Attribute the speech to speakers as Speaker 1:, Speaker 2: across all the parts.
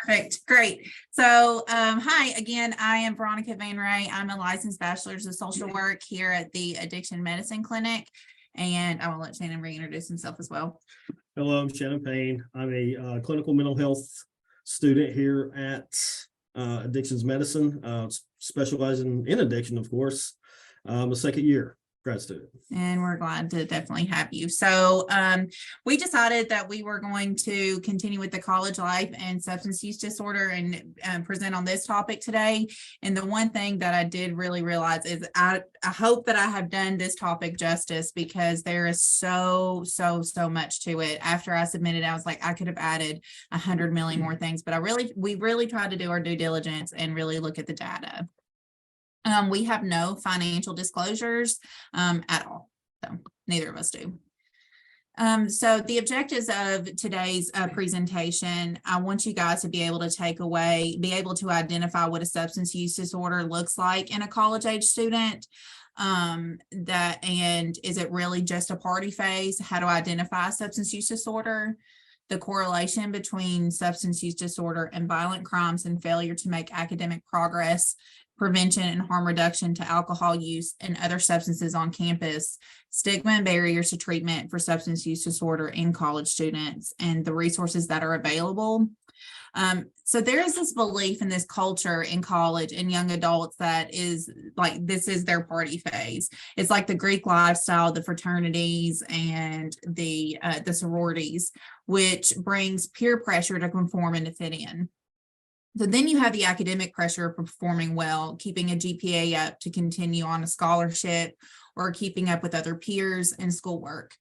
Speaker 1: Perfect. Great. So, hi again. I am Veronica Vann-Ray. I'm a licensed bachelor's of social work here at the Addiction Medicine Clinic, and I will let Shannon reintroduce himself as well.
Speaker 2: Hello, I'm Shannon Payne. I'm a clinical mental health student here at Addictions Medicine, specializing in addiction, of course. I'm a second year grad student.
Speaker 1: And we're glad to definitely have you. So we decided that we were going to continue with the college life and substance use disorder and present on this topic today. And the one thing that I did really realize is I hope that I have done this topic justice, because there is so much to it. After I submitted, I was like, I could have added 100 million more things, but we really tried to do our due diligence and really look at the data. We have no financial disclosures at all. So neither of us do. So the objectives of today's presentation, I want you guys to be able to be able to identify what a substance use disorder looks like in a college age student. And is it really just a party phase? How to identify a substance use disorder? The correlation between substance use disorder and violent crimes and failure to make academic progress, prevention and harm reduction to alcohol use and other substances on campus, stigma and barriers to treatment for substance use disorder in college students, and the resources that are available. So there is this belief in this culture in college and young adults that is like, this is their party phase. It's like the Greek lifestyle, the fraternities and the sororities, which brings peer pressure to conform and to fit in. So then you have the academic pressure of performing well, keeping a GPA up to continue on a scholarship, or keeping up with other peers in schoolwork.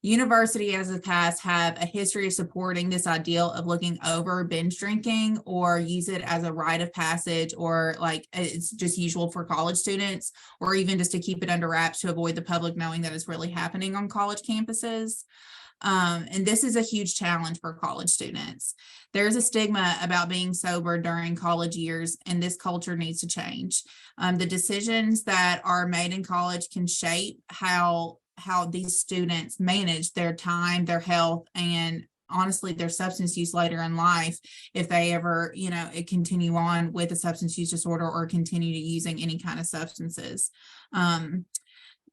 Speaker 1: University as a past have a history of supporting this ideal of looking over binge drinking, or use it as a rite of passage, or like it's just usual for college students, or even just to keep it under wraps to avoid the public knowing that it's really happening on college campuses. And this is a huge challenge for college students. There's a stigma about being sober during college years, and this culture needs to change. The decisions that are made in college can shape how these students manage their time, their health, and honestly, their substance use later in life, if they ever, continue on with a substance use disorder or continue to using any kind of substances.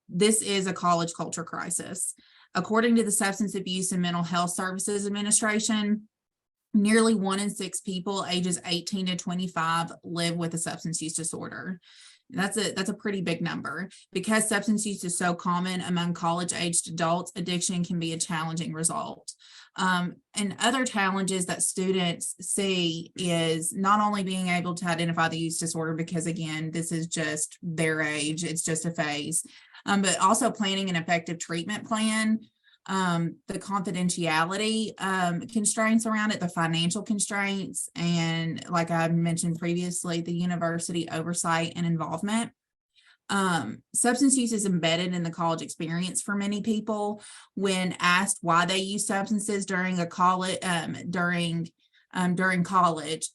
Speaker 1: This is a college culture crisis. According to the Substance Abuse and Mental Health Services Administration, nearly 1 in 6 people ages 18 to 25 live with a substance use disorder. That's a pretty big number. Because substance use is so common among college-aged adults, addiction can be a challenging result. And other challenges that students see is not only being able to identify the use disorder, because again, this is just their age, it's just a phase, but also planning an effective treatment plan, the confidentiality constraints around it, the financial constraints, and like I mentioned previously, the university oversight and involvement. Substance use is embedded in the college experience for many people. When asked why they use substances during college,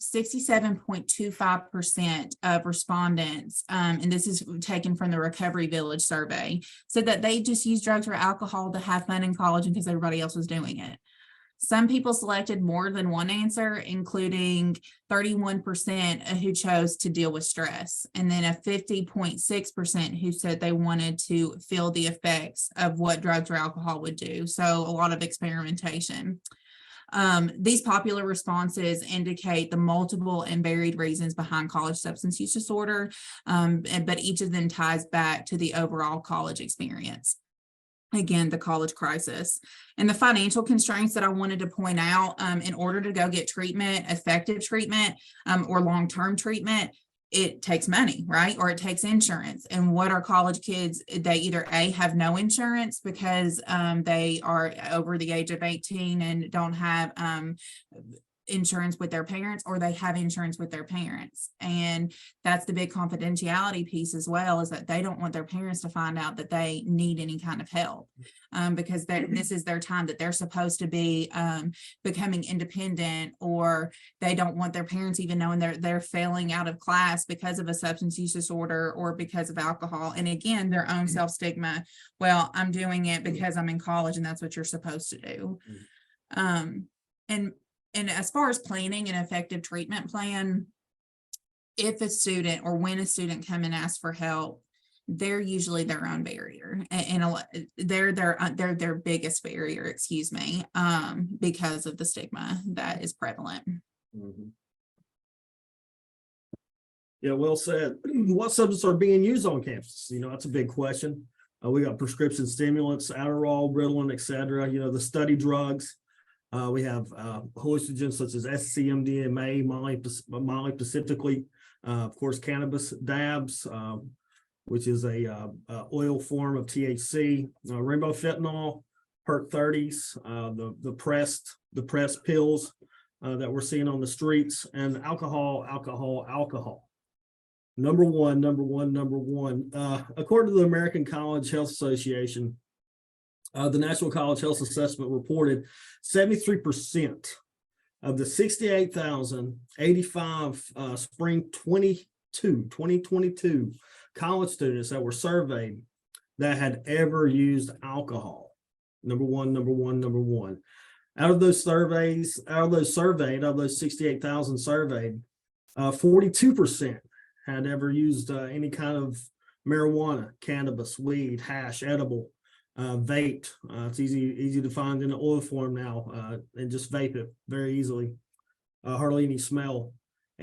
Speaker 1: 67.25% of respondents, and this is taken from the Recovery Village survey, said that they just use drugs or alcohol to have fun in college because everybody else was doing it. Some people selected more than one answer, including 31% who chose to deal with stress, and then a 50.6% who said they wanted to feel the effects of what drugs or alcohol would do. So a lot of experimentation. These popular responses indicate the multiple and varied reasons behind college substance use disorder, but each of them ties back to the overall college experience. Again, the college crisis and the financial constraints that I wanted to point out. In order to go get treatment, effective treatment, or long-term treatment, it takes money, right? Or it takes insurance. And what are college kids? They either A, have no insurance because they are over the age of 18 and don't have insurance with their parents, or they have insurance with their parents. And that's the big confidentiality piece as well, is that they don't want their parents to find out that they need any kind of help, because this is their time that they're supposed to be becoming independent, or they don't want their parents even knowing they're failing out of class because of a substance use disorder or because of alcohol. And again, their own self-stigma. Well, I'm doing it because I'm in college and that's what you're supposed to do. And and as far as planning an effective treatment plan, if a student or when a student come and ask for help, they're usually their own barrier, and they're their biggest barrier, excuse me, because of the stigma that is prevalent.
Speaker 2: Mhm. Yeah, well said. What substances are being used on campus? That's a big question. We got prescription stimulants, Adderall, Ritalin, etc. The study drugs. We have hallucinogens such as SC, MDMA, Molly specifically. Of course, cannabis dabs, which is a oil form of THC, rainbow fentanyl, perk 30s, the pressed pills that we're seeing on the streets, and alcohol. Number one. According to the American College Health Association, the National College Health Assessment reported 73% of the 68,085 spring 2022 college students that were surveyed that had ever used alcohol. Number one. Out of those 68,000 surveyed, 42% had ever used any kind of marijuana, cannabis, weed, hash, edible, vape. It's easy to find in an oil form now, and just vape it very easily. Hardly any smell.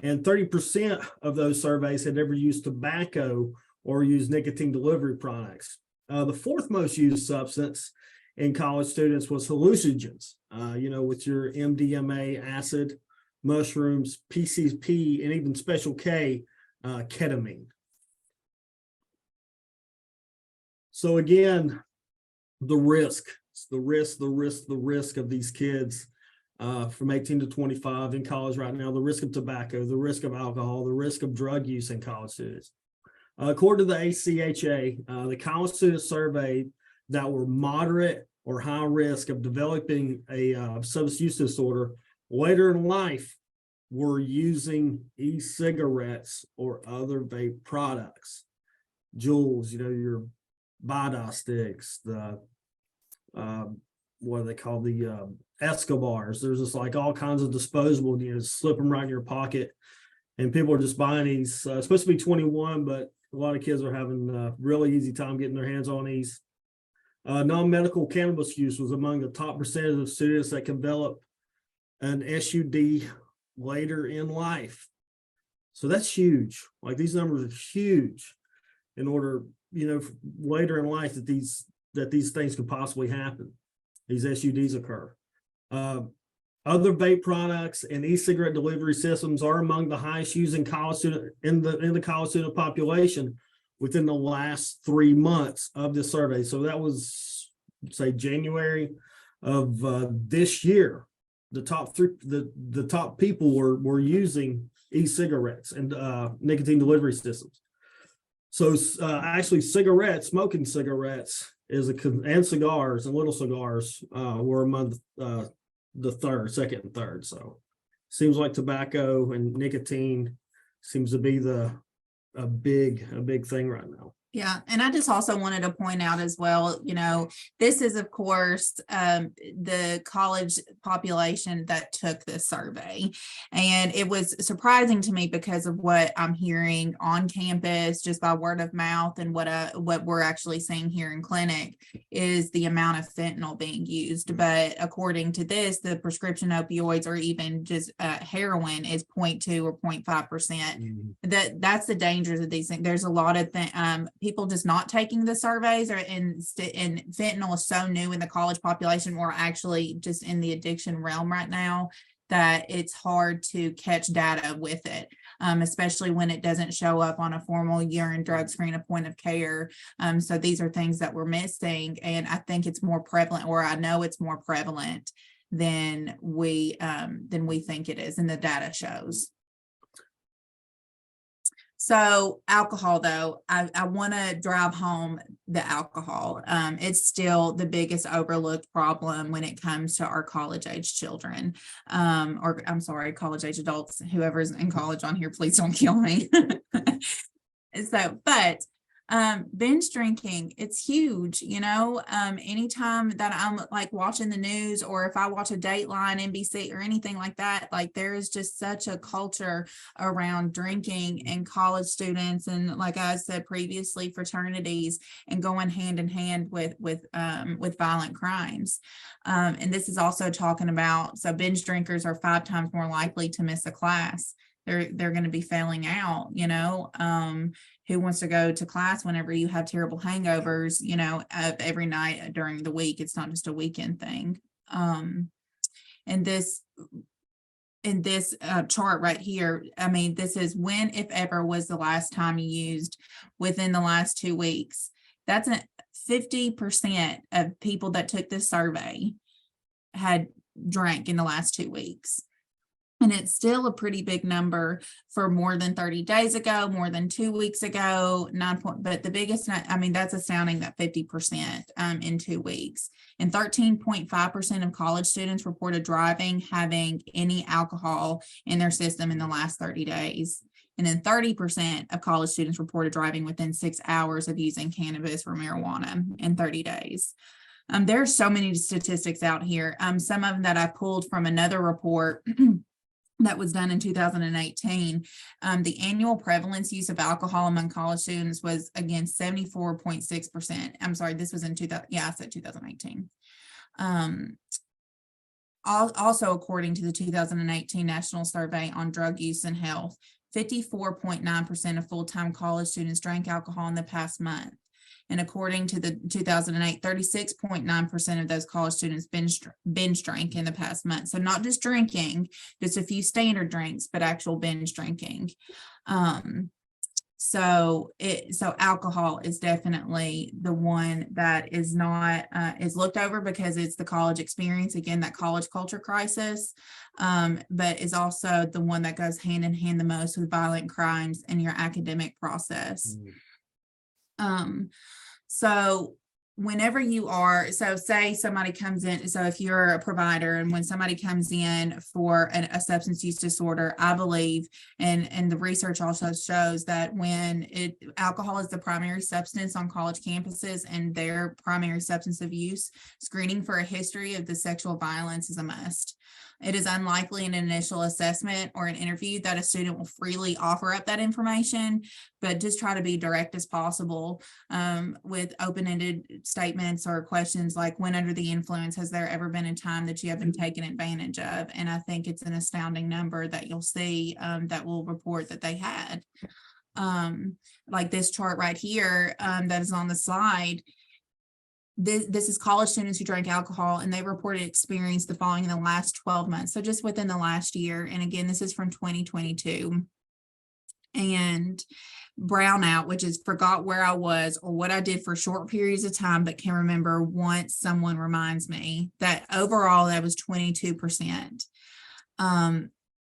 Speaker 2: And 30% of those surveys had ever used tobacco or used nicotine delivery products. The fourth most used substance in college students was hallucinogens, with your MDMA, acid, mushrooms, PCP, and even Special K, ketamine. So again, the risk of these kids from 18 to 25 in college right now, the risk of tobacco, the risk of alcohol, the risk of drug use in college students. According to the ACHA, the college students surveyed that were moderate or high risk of developing a substance use disorder later in life were using e-cigarettes or other vape products. Juuls, your Vada sticks, the what do they call the Escobars. There's just like all kinds of disposable, slip them right in your pocket. And people are just buying these. Supposed to be 21, but a lot of kids are having a really easy time getting their hands on these. Non-medical cannabis use was among the top percentage of students that can develop an SUD later in life. So that's huge. Like, these numbers are huge in order, later in life that these things could possibly happen. These SUDs occur. Other vape products and e-cigarette delivery systems are among the highest used in college student in the college student population within the last 3 months of this survey. So that was, say, January of this year. The top people were using e-cigarettes and nicotine delivery systems. So actually, smoking cigarettes and cigars and little cigars were among the second and third. So seems like tobacco and nicotine seems to be a big thing right now.
Speaker 1: Yeah. And I just also wanted to point out as well, this is, of course, the college population that took this survey. And it was surprising to me because of what I'm hearing on campus, just by word of mouth, and what we're actually seeing here in clinic is the amount of fentanyl being used. But according to this, the prescription opioids or even just heroin is 0.2 or 0.5%. That's the dangers of these things. There's a lot of people just not taking the surveys, and fentanyl is so new in the college population, or actually just in the addiction realm right now, that it's hard to catch data with it, especially when it doesn't show up on a formal urine drug screen, a point of care. So these are things that we're missing, and I think it's more prevalent, or I know it's more prevalent than we think it is, and the data shows. So alcohol, though, I want to drive home the alcohol. It's still the biggest overlooked problem when it comes to our college age children, or I'm sorry, college age adults. Whoever's in college on here, please don't kill me. So, but Binge drinking, it's huge, anytime that I'm like watching the news, or if I watch a Dateline, NBC, or anything like that, like there is just such a culture around drinking and college students. And like I said previously, fraternities, and going hand in hand with violent crimes. And this is also talking about, so binge drinkers are 5 times more likely to miss a class. They're going to be failing out, who wants to go to class whenever you have terrible hangovers, every night during the week? It's not just a weekend thing. And this chart right here, I mean, this is when, if ever, was the last time you used within the last 2 weeks. That's 50% of people that took this survey had drank in the last 2 weeks. And it's still a pretty big number for more than 30 days ago, more than 2 weeks ago, but the biggest, I mean, that's astounding, that 50% in 2 weeks. And 13.5% of college students reported driving having any alcohol in their system in the last 30 days. And then 30% of college students reported driving within 6 hours of using cannabis or marijuana in 30 days. There are so many statistics out here. Some of them that I pulled from another report that was done in 2018. The annual prevalence use of alcohol among college students was, again, 74.6%. I'm sorry, this was in 2000. Yeah, I said 2018. Also, according to the 2018 National Survey on Drug Use and Health, 54.9% of full-time college students drank alcohol in the past month. And according to the 2008, 36.9% of those college students binge drank in the past month. So not just drinking, just a few standard drinks, but actual binge drinking. So alcohol is definitely the one that is not is looked over because it's the college experience, again, that college culture crisis, but is also the one that goes hand in hand the most with violent crimes in your academic process. So whenever you are, so say somebody comes in, so if you're a provider and when somebody comes in for a substance use disorder, I believe, and the research also shows that when alcohol is the primary substance on college campuses and their primary substance of use, screening for a history of the sexual violence is a must. It is unlikely in an initial assessment or an interview that a student will freely offer up that information, but just try to be direct as possible with open-ended statements or questions like, when under the influence, has there ever been a time that you have been taken advantage of? And I think it's an astounding number that you'll see that will report that they had. Like this chart right here that is on the slide. This is college students who drank alcohol, and they reported experience the following in the last 12 months. So just within the last year. And again, this is from 2022. And brownout, which is forgot where I was or what I did for short periods of time, but can remember once someone reminds me. That overall, that was 22%.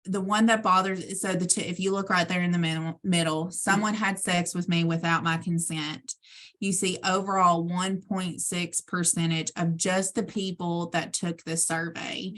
Speaker 1: The one that bothers, so if you look right there in the middle, someone had sex with me without my consent. You see overall 1.6% of just the people that took the survey.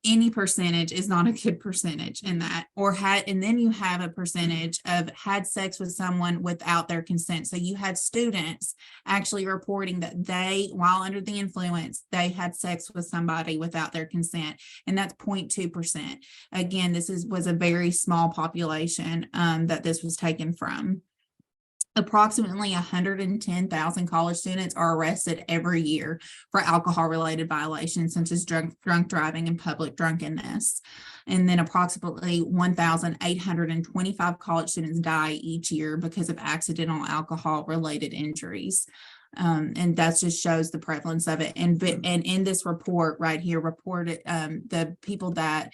Speaker 1: Any percentage is not a good percentage in that, and then you have a percentage of had sex with someone without their consent. So you had students actually reporting that they, while under the influence, they had sex with somebody without their consent, and that's 0.2%. Again, this was a very small population that this was taken from. Approximately 110,000 college students are arrested every year for alcohol-related violations, such as drunk driving and public drunkenness. And then approximately 1,825 college students die each year because of accidental alcohol-related injuries. And that just shows the prevalence of it. And in this report right here, reported the people that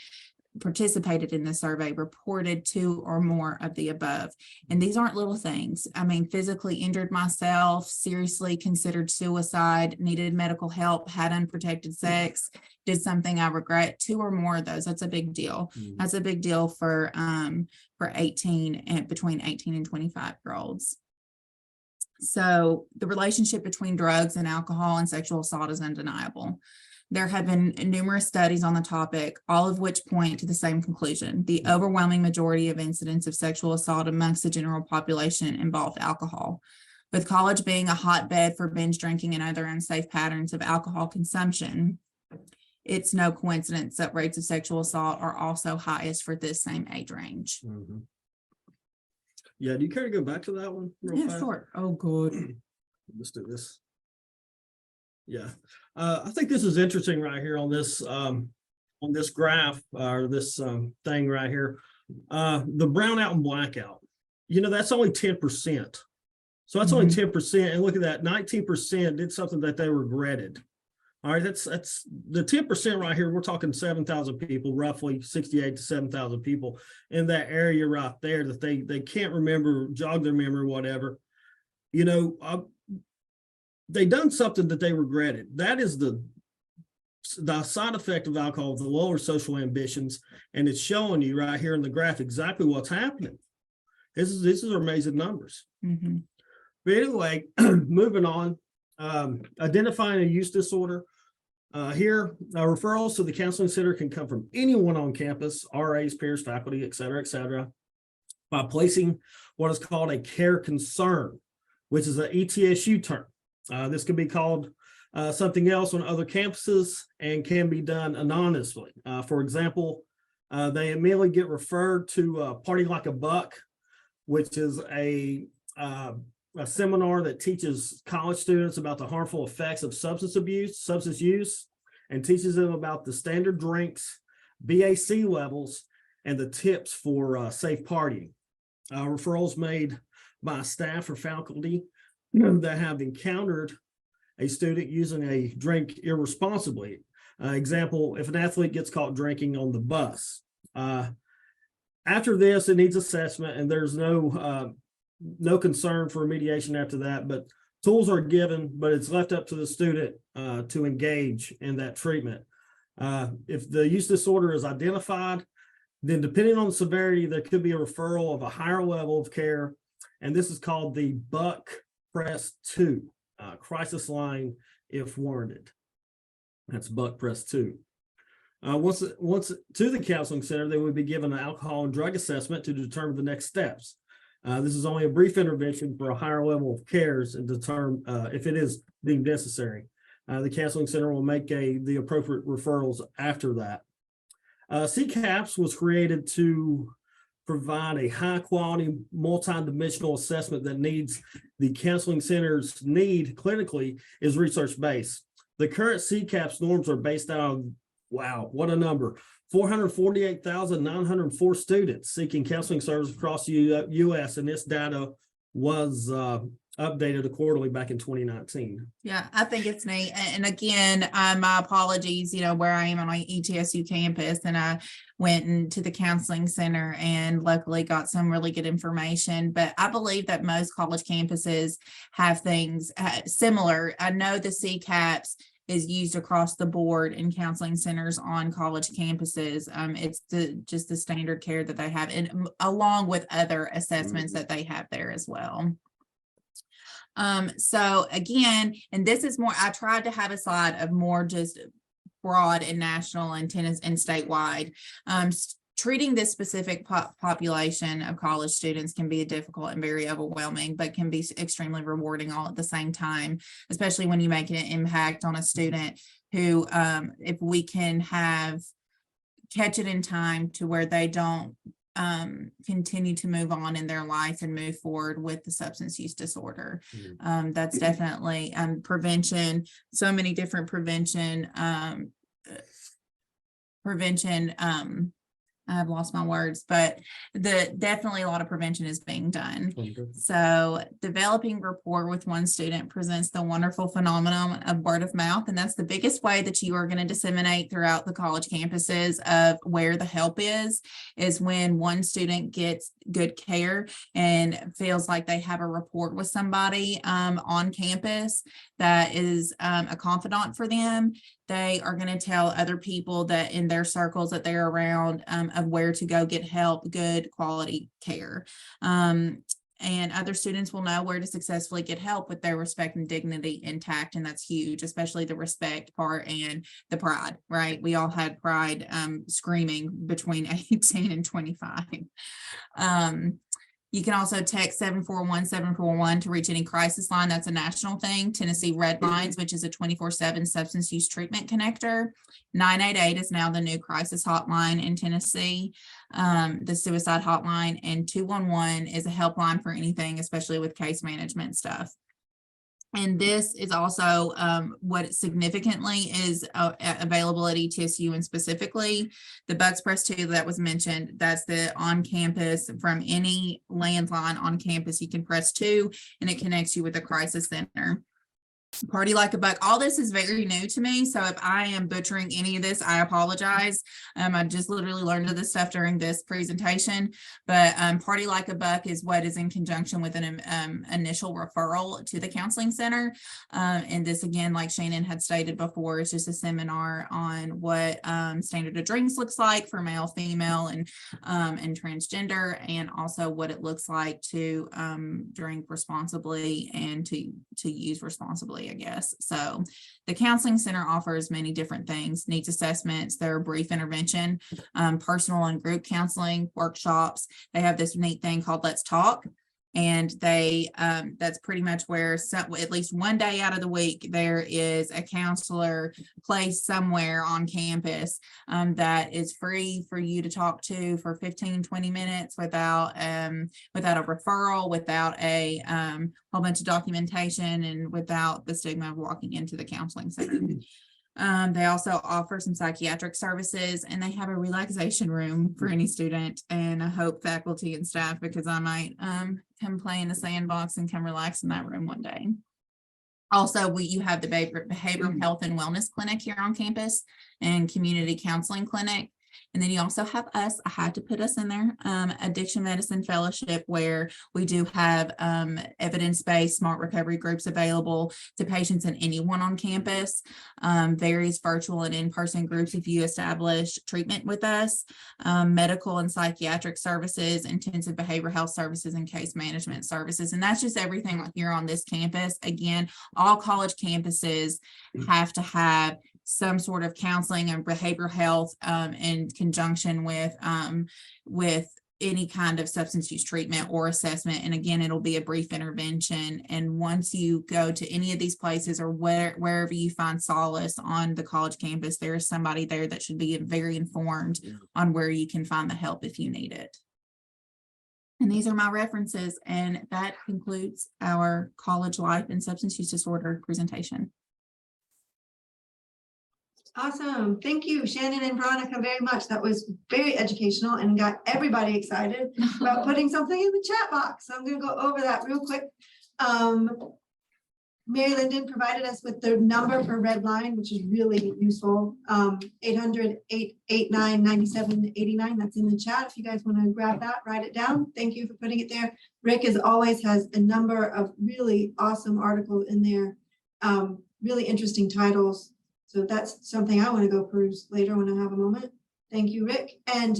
Speaker 1: participated in the survey reported 2 or more of the above. And these aren't little things. I mean, physically injured myself, seriously considered suicide, needed medical help, had unprotected sex, did something I regret. 2 or more of those. That's a big deal. That's a big deal for 18 and between 18 and 25-year-olds. So the relationship between drugs and alcohol and sexual assault is undeniable. There have been numerous studies on the topic, all of which point to the same conclusion. The overwhelming majority of incidents of sexual assault amongst the general population involved alcohol. With college being a hotbed for binge drinking and other unsafe patterns of alcohol consumption, it's no coincidence that rates of sexual assault are also highest for this same age range.
Speaker 2: Mhm. Yeah, do you care to go back to that one real
Speaker 1: Yeah,
Speaker 2: fast?
Speaker 1: sure. Oh, good.
Speaker 2: Let's do this. Yeah, I think this is interesting right here on this graph or this thing right here. The brownout and blackout. You know, that's only 10%. So that's only 10%. And look at that, 19% did something that they regretted. All right, that's the 10% right here. We're talking 7,000 people, roughly 68 to 7,000 people in that area right there that they can't remember, jog their memory, whatever. You know, they done something that they regretted. That is the side effect of alcohol, the lower social ambitions, and it's showing you right here in the graph exactly what's happening. These are amazing numbers.
Speaker 1: Mm-hmm.
Speaker 2: But anyway, moving on, identifying a use disorder. Here, referrals to the counseling center can come from anyone on campus, RAs, peers, faculty, et cetera, by placing what is called a care concern, which is an ETSU term. This could be called something else on other campuses and can be done anonymously. For example, they immediately get referred to Party Like a Buck, which is a seminar that teaches college students about the harmful effects of substance use, and teaches them about the standard drinks, BAC levels, and the tips for safe partying. Referrals made by staff or faculty that have encountered a student using a drink irresponsibly. Example, if an athlete gets caught drinking on the bus. After this, it needs assessment, and there's no concern for remediation after that, but tools are given, but it's left up to the student to engage in that treatment. If the use disorder is identified, then depending on the severity, there could be a referral of a higher level of care, and this is called the Buck Press 2, crisis line if warranted. That's Buck Press 2. Once to the counseling center, they would be given an alcohol and drug assessment to determine the next steps. This is only a brief intervention for a higher level of cares and determine if it is deemed necessary. The counseling center will make the appropriate referrals after that. CCAPS was created to provide a high quality multi-dimensional assessment that needs the counseling center's need clinically is research based. The current CCAPS norms are based on, wow, what a number, 448,904 students seeking counseling services across the U.S. and this data was updated accordingly back in 2019.
Speaker 1: Yeah, I think it's neat. And again, my apologies, where I am on my ETSU campus, and I went into the counseling center and luckily got some really good information. But I believe that most college campuses have things similar. I know the CCAPS is used across the board in counseling centers on college campuses. It's just the standard care that they have, and along with other assessments that they have there as well. So again, and this is more, I tried to have a slide of more just broad and national and statewide. Treating this specific population of college students can be difficult and very overwhelming, but can be extremely rewarding all at the same time, especially when you make an impact on a student who, if we can catch it in time to where they don't continue to move on in their life and move forward with the substance use disorder. That's definitely prevention, so many different prevention I've lost my words, but definitely a lot of prevention is being done. So developing rapport with one student presents the wonderful phenomenon of word of mouth. And that's the biggest way that you are going to disseminate throughout the college campuses of where the help is when one student gets good care and feels like they have a rapport with somebody on campus that is a confidant for them. They are going to tell other people that in their circles that they're around of where to go get help, good quality care. And other students will know where to successfully get help with their respect and dignity intact. And that's huge, especially the respect part and the pride, right? We all had pride screaming between 18 and 25. You can also text 741-741 to reach any crisis line. That's a national thing. Tennessee Red Lines, which is a 24/7 substance use treatment connector. 988 is now the new crisis hotline in Tennessee, the suicide hotline, and 211 is a helpline for anything, especially with case management stuff. And this is also what significantly is available at ETSU, and specifically the Bucks Press 2 that was mentioned. That's the on campus from any landline on campus. You can press 2 and it connects you with the crisis center. Party Like a Buck. All this is very new to me, so if I am butchering any of this, I apologize. I just literally learned of this stuff during this presentation, but Party Like a Buck is what is in conjunction with an initial referral to the counseling center. And this, again, like Shannon had stated before, is just a seminar on what standard of drinks looks like for male, female, and transgender, and also what it looks like to drink responsibly and to use responsibly, I guess. So the counseling center offers many different things: needs assessments, their brief intervention, personal and group counseling, workshops. They have this neat thing called Let's Talk. And they that's pretty much where at least one day out of the week, there is a counselor placed somewhere on campus that is free for you to talk to for 15-20 minutes without a referral, without a whole bunch of documentation, and without the stigma of walking into the counseling center. They also offer some psychiatric services, and they have a relaxation room for any student, and I hope faculty and staff, because I might come play in the sandbox and come relax in that room one day. Also, you have the behavioral health and wellness clinic here on campus and community counseling clinic. And then you also have us, I had to put us in there, addiction medicine fellowship, where we do have evidence-based smart recovery groups available to patients and anyone on campus, various virtual and in-person groups if you establish treatment with us, medical and psychiatric services, intensive behavioral health services, and case management services. And that's just everything here on this campus. Again, all college campuses have to have some sort of counseling and behavioral health in conjunction with any kind of substance use treatment or assessment. And again, it'll be a brief intervention. And once you go to any of these places, or wherever you find solace on the college campus, there is somebody there that should be very informed on where you can find the help if you need it. And these are my references. And that concludes our college life and substance use disorder presentation.
Speaker 3: Awesome. Thank you, Shannon and Veronica, very much. That was very educational and got everybody excited about putting something in the chat box. So I'm going to go over that real quick. Mary Linden provided us with the number for Red Line, which is really useful. 800-889-9789. That's in the chat. If you guys want to grab that, write it down. Thank you for putting it there. Rick, as always, has a number of really awesome articles in there. Really interesting titles. So that's something I want to go peruse later when I have a moment. Thank you, Rick. And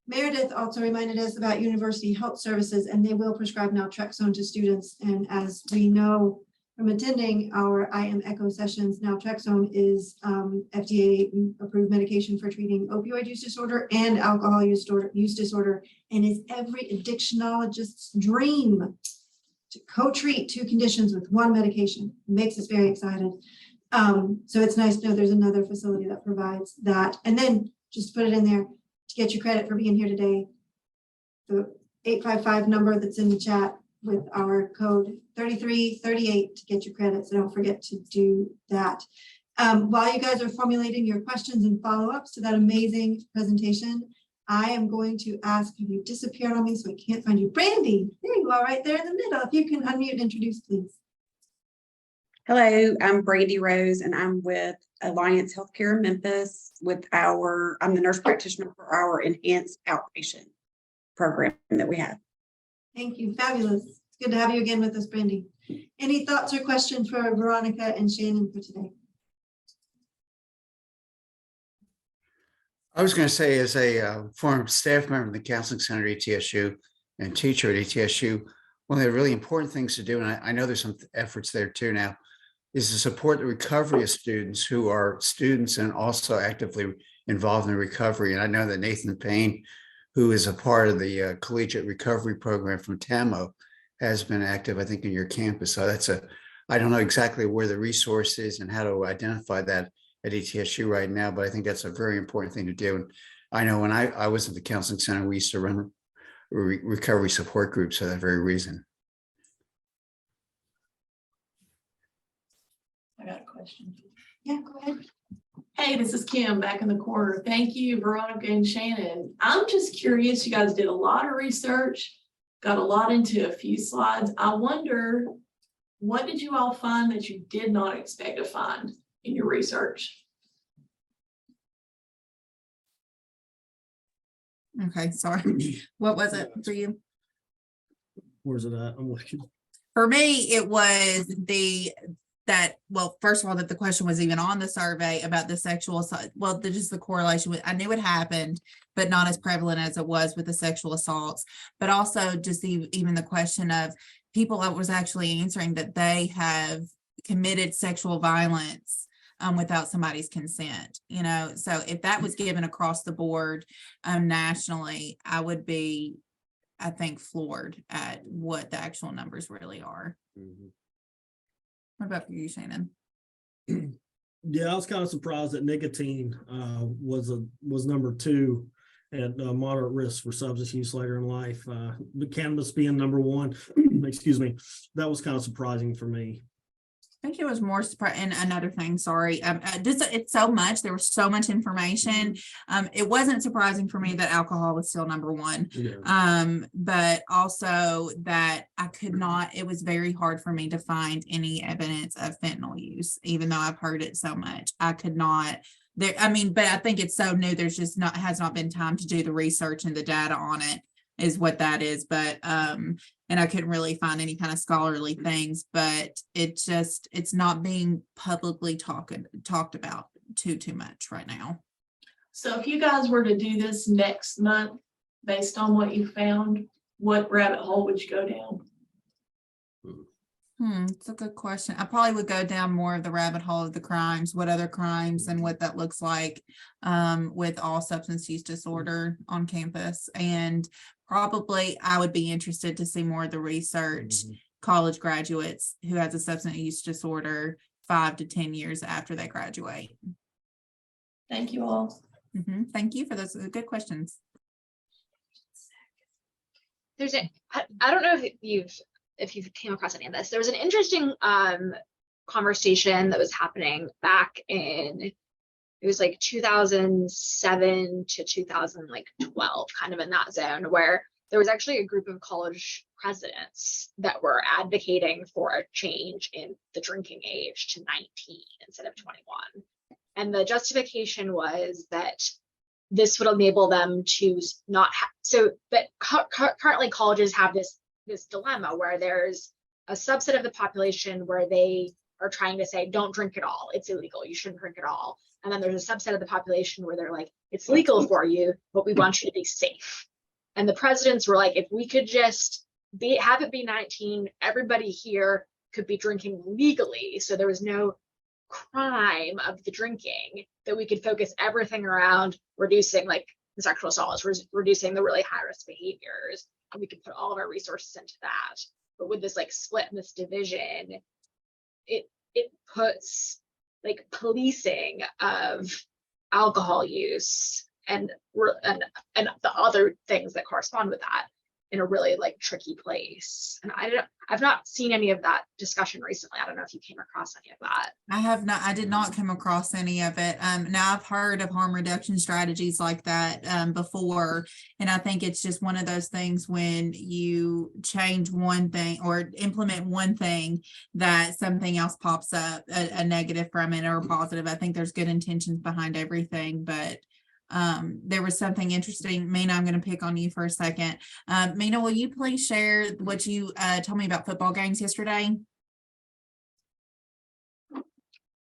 Speaker 3: Meredith also reminded us about University Health Services, and they will prescribe naltrexone to students. And as we know from attending our IM Echo sessions, naltrexone is FDA-approved medication for treating opioid use disorder and alcohol use disorder, and is every addictionologist's dream to co-treat two conditions with one medication. It makes us very excited. So it's nice to know there's another facility that provides that. And then just put it in there to get you credit for being here today. The 855 number that's in the chat with our code 3338 to get your credit. So don't forget to do that. While you guys are formulating your questions and follow-ups to that amazing presentation, I am going to ask, have you disappeared on me so I can't find you? Brandy, there you are right there in the middle. If you can unmute and introduce, please.
Speaker 4: Hello, I'm Brandy Rose, and I'm with Alliance Healthcare in Memphis I'm the nurse practitioner for our enhanced outpatient program that we have.
Speaker 3: Thank you. Fabulous. It's good to have you again with us, Brandy. Any thoughts or questions for Veronica and Shannon for today?
Speaker 5: I was going to say, as a former staff member of the Counseling Center at ETSU and teacher at ETSU, one of the really important things to do, and I know there's some efforts there too now, is to support the recovery of students who are students and also actively involved in recovery. And I know that Nathan Payne who is a part of the collegiate recovery program from TAMO, has been active, I think, in your campus. So I don't know exactly where the resource is and how to identify that at ETSU right now, but I think that's a very important thing to do. And I know when I was at the counseling center, we used to run recovery support groups for that very reason.
Speaker 6: I got a question.
Speaker 3: Yeah, go ahead.
Speaker 6: Hey, this is Kim back in the corner. Thank you, Veronica and Shannon. I'm just curious, you guys did a lot of research, got a lot into a few slides. I wonder, what did you all find that you did not expect to find in your research?
Speaker 1: Okay, sorry. What was it for you?
Speaker 2: Where's it at? I'm looking.
Speaker 1: For me, it was well, first of all, that the question was even on the survey about the sexual assault. Well, just the correlation with, I knew it happened, but not as prevalent as it was with the sexual assaults, but also just even the question of people that was actually answering that they have committed sexual violence without somebody's consent, you know. So if that was given across the board nationally, I would be, I think, floored at what the actual numbers really are.
Speaker 2: Mm-hmm.
Speaker 1: What about for you, Shannon?
Speaker 2: Yeah, I was kind of surprised that nicotine was number 2 at moderate risk for substance use later in life. But cannabis being number 1, excuse me, that was kind of surprising for me.
Speaker 1: I think it was more surprising. And another thing, sorry, it's so much. There was so much information. It wasn't surprising for me that alcohol was still number 1.
Speaker 2: Yeah.
Speaker 1: But also that I could not. It was very hard for me to find any evidence of fentanyl use, even though I've heard it so much. I could not. There. I mean, but I think it's so new. There's just has not been time to do the research and the data on it. Is what that is, but and I couldn't really find any kind of scholarly things, but it's not being publicly talked about too much right now.
Speaker 6: So if you guys were to do this next month, based on what you found, what rabbit hole would you go down?
Speaker 1: It's a good question. I probably would go down more of the rabbit hole of the crimes, what other crimes and what that looks like with all substance use disorder on campus. And probably I would be interested to see more of the research, college graduates who has a substance use disorder 5 to 10 years after they graduate.
Speaker 6: Thank you all.
Speaker 1: Thank you for those good questions.
Speaker 7: I don't know if you've came across any of this. There was an interesting conversation that was happening back in, it was like 2007 to 2012, kind of in that zone, where there was actually a group of college presidents that were advocating for a change in the drinking age to 19 instead of 21. And the justification was that this would enable them to not have, so that currently colleges have this dilemma where there's a subset of the population where they are trying to say, don't drink at all. It's illegal. You shouldn't drink at all. And then there's a subset of the population where they're like, it's legal for you, but we want you to be safe. And the presidents were like, if we could just have it be 19, everybody here could be drinking legally. So there was no crime of the drinking, that we could focus everything around reducing like the sexual assaults, reducing the really high risk behaviors. And we could put all of our resources into that. But with this like split and this division, it puts like policing of alcohol use and the other things that correspond with that in a really like tricky place. And I've not seen any of that discussion recently. I don't know if you came across any of that.
Speaker 1: I did not come across any of it. Now I've heard of harm reduction strategies like that before. And I think it's just one of those things when you change one thing or implement one thing that something else pops up, a negative from it or a positive. I think there's good intentions behind everything, but there was something interesting. Mina, I'm going to pick on you for a second. Mina, will you please share what you told me about football games yesterday?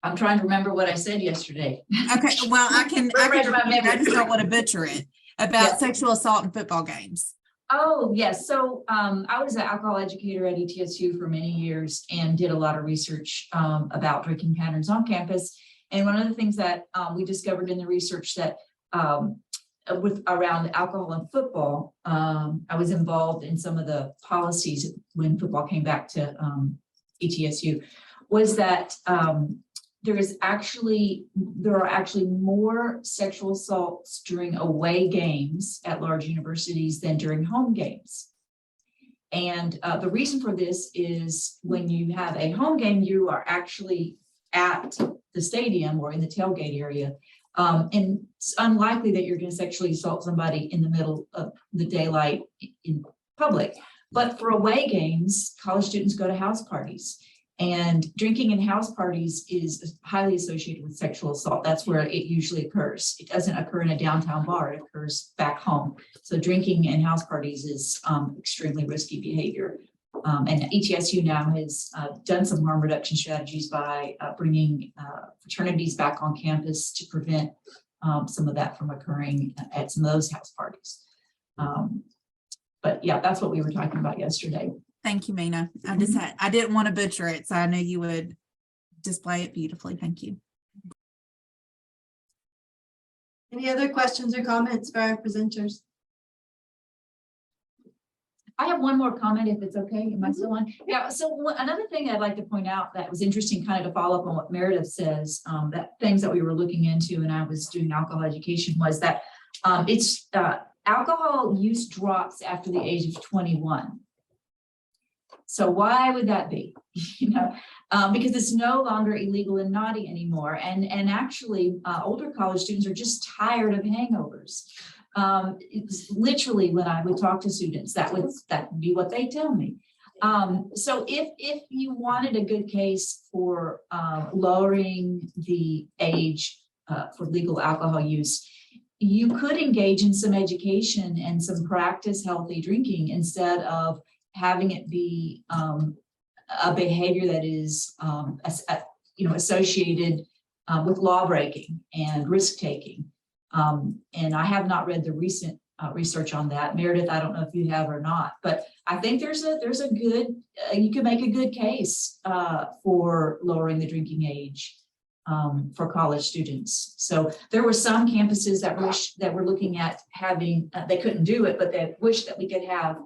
Speaker 8: I'm trying to remember what I said yesterday.
Speaker 1: Okay, well, I
Speaker 8: Refresh my memory.
Speaker 1: just don't want to butcher it. About sexual assault in football games.
Speaker 8: Oh, yes. So I was an alcohol educator at ETSU for many years and did a lot of research about drinking patterns on campus. And one of the things that we discovered in the research that with around alcohol and football, I was involved in some of the policies when football came back to ETSU, was that there are actually more sexual assaults during away games at large universities than during home games. And the reason for this is when you have a home game, you are actually at the stadium or in the tailgate area. And it's unlikely that you're going to sexually assault somebody in the middle of the daylight in public. But for away games, college students go to house parties. And drinking in house parties is highly associated with sexual assault. That's where it usually occurs. It doesn't occur in a downtown bar, it occurs back home. So drinking in house parties is extremely risky behavior. And ETSU now has done some harm reduction strategies by bringing fraternities back on campus to prevent some of that from occurring at some of those house parties. But yeah, that's what we were talking about yesterday.
Speaker 1: Thank you, Mina. I didn't want to butcher it, so I knew you would display it beautifully. Thank you.
Speaker 3: Any other questions or comments for our presenters?
Speaker 8: I have one more comment, if it's okay. Am I still on? Yeah. So another thing I'd like to point out that was interesting, kind of to follow up on what Meredith says, that things that we were looking into, and I was doing alcohol education, was that alcohol use drops after the age of 21. So why would that be? Because it's no longer illegal and naughty anymore. And actually, older college students are just tired of hangovers. It's literally when I would talk to students, that would be what they tell me. So if you wanted a good case for lowering the age for legal alcohol use, you could engage in some education and some practice healthy drinking instead of having it be a behavior that is associated with law breaking and risk taking. And I have not read the recent research on that. Meredith, I don't know if you have or not, but I think there's a good, you can make a good case for lowering the drinking age for college students. So there were some campuses that were looking at having, they couldn't do it, but they wish that we could have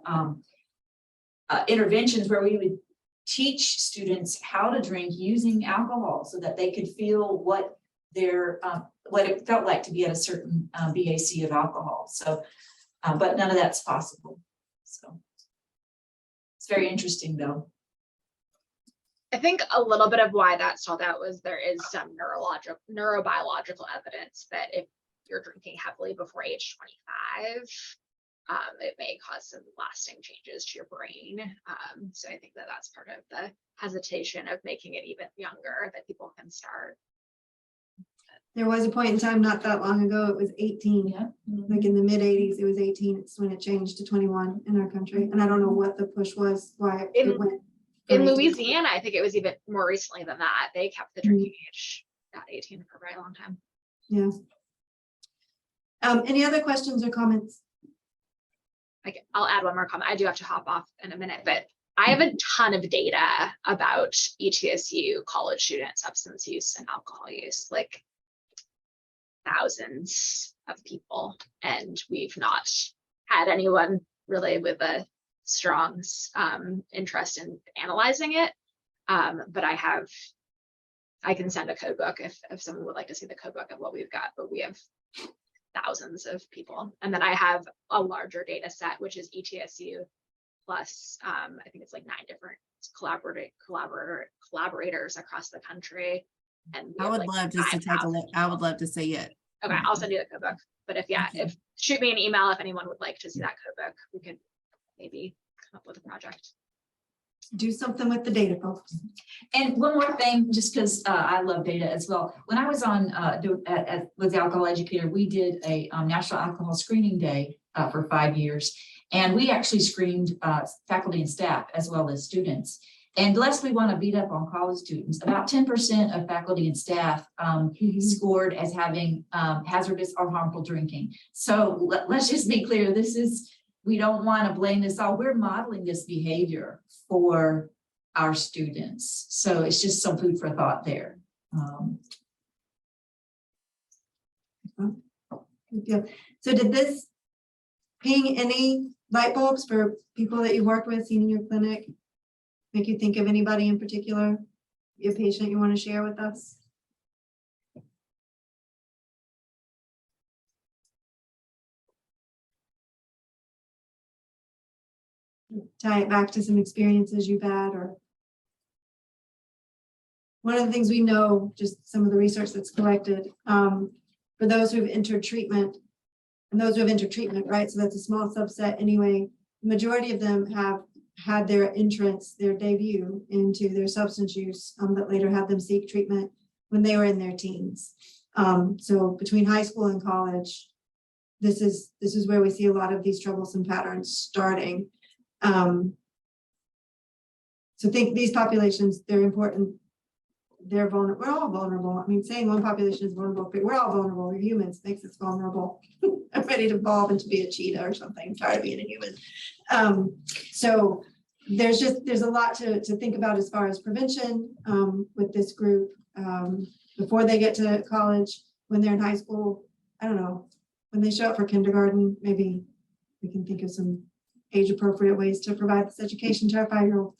Speaker 8: interventions where we would teach students how to drink using alcohol so that they could feel what it felt like to be at a certain BAC of alcohol. So, but none of that's possible. So it's very interesting though.
Speaker 7: I think a little bit of why that stalled out was there is some neurobiological evidence that if you're drinking heavily before age 25, it may cause some lasting changes to your brain. So I think that that's part of the hesitation of making it even younger that people can start.
Speaker 3: There was a point in time not that long ago, it was 18.
Speaker 8: Yeah.
Speaker 3: Like in the mid 80s, it was 18. It's when it changed to 21 in our country. And I don't know what the push was, why it went.
Speaker 7: In Louisiana, I think it was even more recently than that. They kept the drinking age at 18 for a very long time.
Speaker 3: Yeah. Any other questions or comments?
Speaker 7: I'll add one more comment. I do have to hop off in a minute, but I have a ton of data about ETSU college student substance use and alcohol use, like thousands of people, and we've not had anyone really with a strong interest in analyzing it. But I can send a code book if someone would like to see the code book of what we've got, but we have thousands of people. And then I have a larger data set, which is ETSU plus I think it's like 9 different collaborators across the country. And
Speaker 1: I would love just to take a look. I would love to see it.
Speaker 7: Okay, I'll send you the code book. But if shoot me an email if anyone would like to see that code book, we could maybe come up with a project.
Speaker 3: Do something with the data, folks.
Speaker 8: And one more thing, just because I love data as well. When I was on with the alcohol educator, we did a National Alcohol Screening Day for 5 years. And we actually screened faculty and staff as well as students. And lest we want to beat up on college students, about 10% of faculty and staff scored as having hazardous or harmful drinking. So let's just be clear, we don't want to blame this all. We're modeling this behavior for our students. So it's just some food for thought there.
Speaker 3: Yeah. So did this ping any light bulbs for people that you worked with, seen in your clinic? Make you think of anybody in particular, your patient you want to share with us? Tie it back to some experiences you've had, or one of the things we know, just some of the research that's collected, for those who've entered treatment, and those who have entered treatment, right? So that's a small subset anyway. The majority of them have had their entrance, their debut into their substance use, that later had them seek treatment when they were in their teens. So between high school and college, this is where we see a lot of these troublesome patterns starting. So think these populations, they're important. They're vulnerable. We're all vulnerable. I mean, saying one population is vulnerable, but we're all vulnerable. We're humans, makes us vulnerable. I'm ready to evolve into be a cheetah or something. I'm tired of being a human. So there's a lot to think about as far as prevention with this group before they get to college, when they're in high school. I don't know, when they show up for kindergarten, maybe we can think of some age appropriate ways to provide this education to our 5-year-old.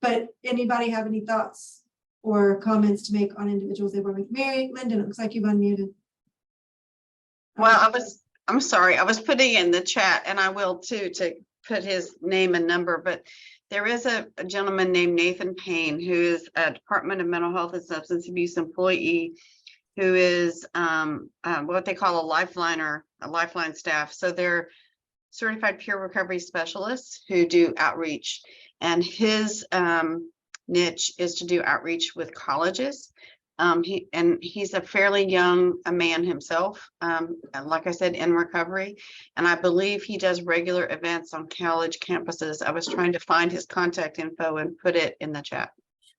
Speaker 3: But anybody have any thoughts or comments to make on individuals they work with? Mary, Lyndon, it looks like you've unmuted.
Speaker 9: Well, I'm sorry, I was putting in the chat, and I will too, to put his name and number, but there is a gentleman named Nathan Payne, who is a Department of Mental Health and Substance Abuse employee, who is what they call a lifeline staff. So they're certified peer recovery specialists who do outreach, and his niche is to do outreach with colleges. He's a fairly young man himself, and like I said, in recovery, and I believe he does regular events on college campuses. I was trying to find his contact info and put it in the chat.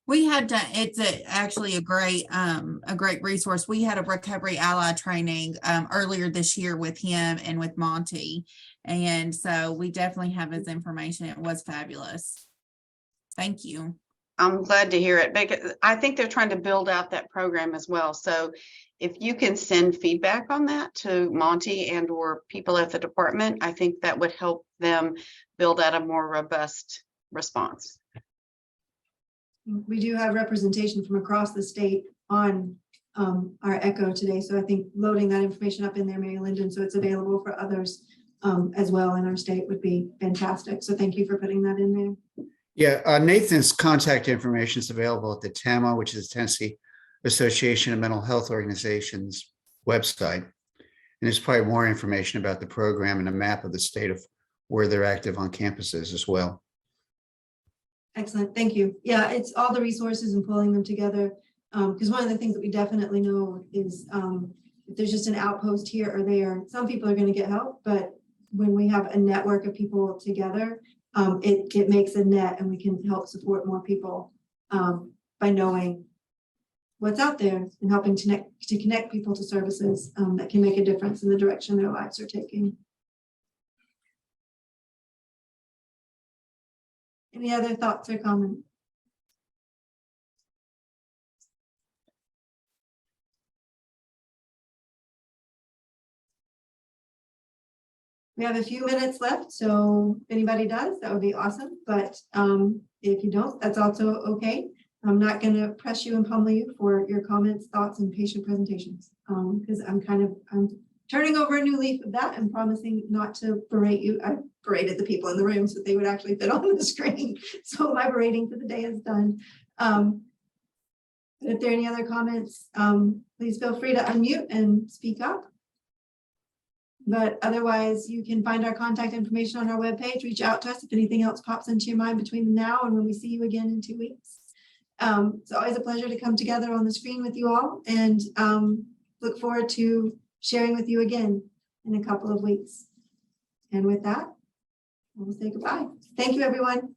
Speaker 1: We had done, it's actually a great resource. We had a recovery ally training earlier this year with him and with Monty. And so we definitely have his information. It was fabulous. Thank you.
Speaker 9: I'm glad to hear it, because I think they're trying to build out that program as well. So if you can send feedback on that to Monty and or people at the department, I think that would help them build out a more robust response.
Speaker 3: We do have representation from across the state on our ECHO today. So I think loading that information up in there, Mary Lyndon, so it's available for others as well in our state would be fantastic. So thank you for putting that in there.
Speaker 5: Yeah, Nathan's contact information is available at the TAMA, which is the Tennessee Association of Mental Health Organizations website. And there's probably more information about the program and a map of the state of where they're active on campuses as well.
Speaker 3: Excellent, thank you. Yeah, it's all the resources and pulling them together. Because one of the things that we definitely know is if there's just an outpost here or there, some people are going to get help, but when we have a network of people together, it makes a net, and we can help support more people by knowing what's out there and helping to connect people to services that can make a difference in the direction their lives are taking. Any other thoughts or comments? We have a few minutes left, so if anybody does, that would be awesome. But if you don't, that's also okay. I'm not going to press you and pummel you for your comments, thoughts, and patient presentations because I'm turning over a new leaf of that and promising not to berate you. I berated the people in the room so that they would actually fit on the screen. So my berating for the day is done. If there are any other comments, please feel free to unmute and speak up. But otherwise, you can find our contact information on our webpage. Reach out to us if anything else pops into your mind between now and when we see you again in 2 weeks. It's always a pleasure to come together on the screen with you all, and look forward to sharing with you again in a couple of weeks. And with that, we'll say goodbye. Thank you, everyone.